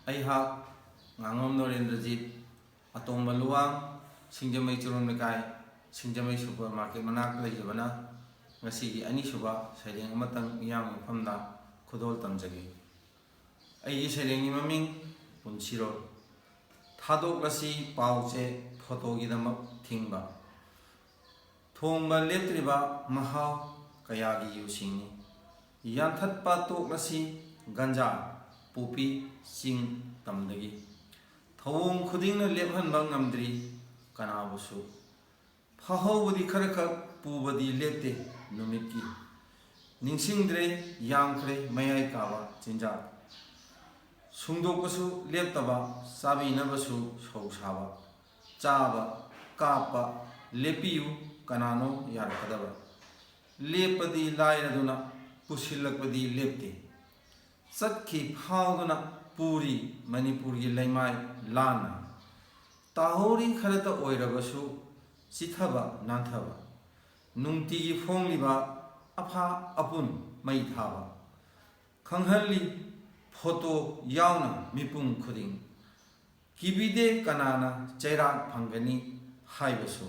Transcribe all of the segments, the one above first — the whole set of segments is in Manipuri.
ꯑꯩꯍꯥꯛ ꯉꯥꯉꯣꯝ ꯅꯣꯔꯦꯟꯗ꯭ꯔꯖꯤꯠ ꯑꯇꯣꯝꯕ ꯂꯨꯋꯥꯡ ꯁꯤꯡꯖꯃꯩ ꯆꯨꯔꯣꯝ ꯂꯩꯀꯥꯏ ꯁꯤꯡꯖꯃꯩ ꯁꯨꯄꯔ ꯃꯥꯔꯀꯦꯠ ꯃꯅꯥꯛꯇ ꯂꯩꯖꯕꯅ ꯉꯁꯤꯒꯤ ꯑꯅꯤꯁꯨꯕ ꯁꯩꯔꯦꯡ ꯑꯃꯇꯪ ꯃꯤꯌꯥꯝꯒꯤ ꯃꯐꯝꯗ ꯈꯨꯗꯣꯜ ꯇꯝꯖꯒꯦ꯫ ꯑꯩꯒꯤ ꯁꯩꯔꯦꯡꯒꯤ ꯃꯃꯤꯡ ꯄꯨꯟꯁꯤꯔꯣꯜ꯫ ꯊꯥꯗꯣꯛꯂꯁꯤ ꯄꯥꯎꯆꯦ ꯐꯣꯇꯣꯒꯤꯗꯃꯛ ꯊꯤꯡꯕ, ꯊꯣꯡꯕ ꯂꯦꯞꯇ꯭ꯔꯤꯕ ꯃꯍꯥꯎ ꯀꯌꯥꯒꯤ ꯌꯨꯁꯤꯡꯅꯤ꯫ ꯌꯥꯟꯊꯠꯄ ꯇꯣꯛꯂꯁꯤ ꯒꯟꯖꯥ ꯄꯣꯄꯤ ꯆꯤꯡ ꯇꯝꯗꯒꯤ꯫ ꯊꯧꯑꯣꯡ ꯈꯨꯗꯤꯡꯅ ꯂꯦꯞꯍꯟꯕ ꯉꯝꯗ꯭ꯔꯤ ꯀꯅꯥꯕꯨꯁꯨ, ꯐꯍꯧꯕꯗꯤ ꯈꯔꯈꯛ ꯄꯨꯕꯗꯤ ꯂꯦꯞꯇꯦ ꯅꯨꯃꯤꯠꯀꯤ꯫ ꯅꯤꯡꯁꯤꯡꯗ꯭ꯔꯦ ꯌꯥꯝꯈ꯭ꯔꯦ ꯃꯌꯥꯏ ꯀꯥꯕ ꯆꯤꯟꯖꯥꯛ, ꯁꯨꯡꯗꯣꯛꯄꯁꯨ ꯂꯦꯞꯇꯕ ꯆꯥꯕꯤꯅꯕꯁꯨ ꯁꯧ ꯁꯥꯕ꯫ ꯆꯥꯕ ꯀꯥꯞꯄ ꯂꯦꯞꯄꯤꯌꯨ ꯀꯅꯥꯅꯣ ꯌꯥꯔꯛꯀꯗꯕ, ꯂꯦꯞꯄꯗꯤ ꯂꯥꯏꯔꯗꯨꯅ ꯄꯨꯁꯤꯜꯂꯛꯄꯗꯤ ꯂꯦꯞꯇꯦ꯫ ꯆꯠꯈꯤ ꯐꯥꯎꯗꯨꯅ ꯄꯨꯔꯤ ꯃꯅꯤꯄꯨꯔꯒꯤ ꯂꯩꯃꯥꯏ ꯂꯥꯟꯅ, ꯇꯥꯍꯧꯔꯤ ꯈꯔꯇ ꯑꯣꯏꯔꯕꯁꯨ ꯆꯤꯊꯕ ꯅꯥꯟꯊꯕ꯫ ꯅꯨꯡꯇꯤꯒꯤ ꯐꯣꯡꯂꯤꯕ ꯑꯐꯥ ꯑꯄꯨꯟ ꯃꯩ ꯊꯥꯕ, ꯈꯪꯍꯜꯂꯤ ꯐꯣꯇꯣ ꯌꯥꯎꯅ ꯃꯤꯄꯨꯝ ꯈꯨꯗꯤꯡ꯫ ꯀꯤꯕꯤꯗꯦ ꯀꯅꯥꯅ ꯆꯩꯔꯥꯛ ꯐꯪꯒꯅꯤ ꯍꯥꯏꯕꯁꯨ,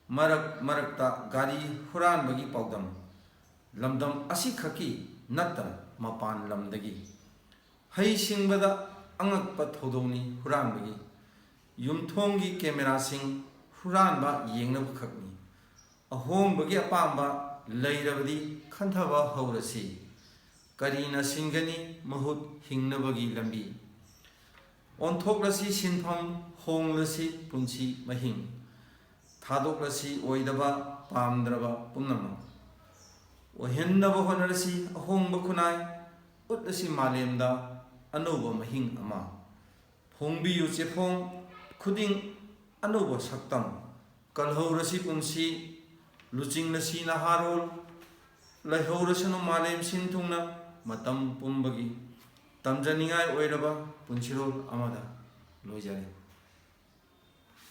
ꯃꯔꯛ ꯃꯔꯛꯇ ꯒꯥꯔꯤ ꯍꯨꯔꯥꯟꯕꯒꯤ ꯄꯥꯎꯗꯝ, ꯂꯝꯗꯝ ꯑꯁꯤꯈꯛꯀꯤ ꯅꯠꯇꯅ ꯃꯄꯥꯟ ꯂꯝꯗꯒꯤ꯫ ꯍꯩꯁꯤꯡꯕꯗ ꯑꯉꯛꯄ ꯊꯧꯗꯣꯛꯅꯤ ꯍꯨꯔꯥꯟꯕꯒꯤ, ꯌꯨꯝꯊꯣꯡꯒꯤ ꯀꯦꯃꯦꯔꯥꯁꯤꯡ ꯍꯨꯔꯥꯟꯕ ꯌꯦꯡꯅꯕꯈꯛꯅꯤ꯫ ꯑꯍꯣꯡꯕꯒꯤ ꯑꯄꯥꯝꯕ ꯂꯩꯔꯕꯗꯤ ꯈꯟꯊꯕ ꯍꯧꯔꯁꯤ, ꯀꯔꯤꯅ ꯁꯤꯟꯒꯅꯤ ꯃꯍꯨꯠ ꯍꯤꯡꯅꯕꯒꯤ ꯂꯝꯕꯤ꯫ ꯑꯣꯟꯊꯣꯛꯂꯁꯤ ꯁꯤꯟꯐꯝ, ꯍꯣꯡꯂꯁꯤ ꯄꯨꯟꯁꯤ ꯃꯍꯤꯡ꯫ ꯊꯥꯗꯣꯛꯂꯁꯤ ꯑꯣꯏꯗꯕ ꯄꯥꯝꯗ꯭ꯔꯕ ꯄꯨꯝꯅꯃꯛ, ꯑꯣꯏꯍꯟꯅꯕ ꯍꯣꯠꯅꯔꯁꯤ ꯑꯍꯣꯡꯕ ꯈꯨꯟꯅꯥꯏ꯫ ꯎꯠꯂꯁꯤ ꯃꯥꯂꯦꯝꯗ ꯑꯅꯧꯕ ꯃꯍꯤꯡ ꯑꯃ, ꯐꯣꯡꯕꯤꯌꯨ ꯆꯦꯐꯣꯡ ꯈꯨꯗꯤꯡ ꯑꯅꯧꯕ ꯁꯛꯇꯝ꯫ ꯀꯜꯍꯧꯔꯁꯤ ꯄꯨꯟꯁꯤ, ꯂꯨꯆꯤꯡꯂꯁꯤ ꯅꯍꯥꯔꯣꯜ, ꯂꯩꯍꯧꯔꯁꯅꯨ ꯃꯥꯂꯦꯝ ꯁꯤꯟ ꯊꯨꯡꯅ ꯃꯇꯝ ꯄꯨꯝꯕꯒꯤ꯫ ꯇꯝꯖꯅꯤꯡꯉꯥꯏ ꯑꯣꯏꯔꯕ ꯄꯨꯟꯁꯤꯔꯣꯜ ꯑꯃꯗ ꯂꯣꯏꯖꯔꯦ꯫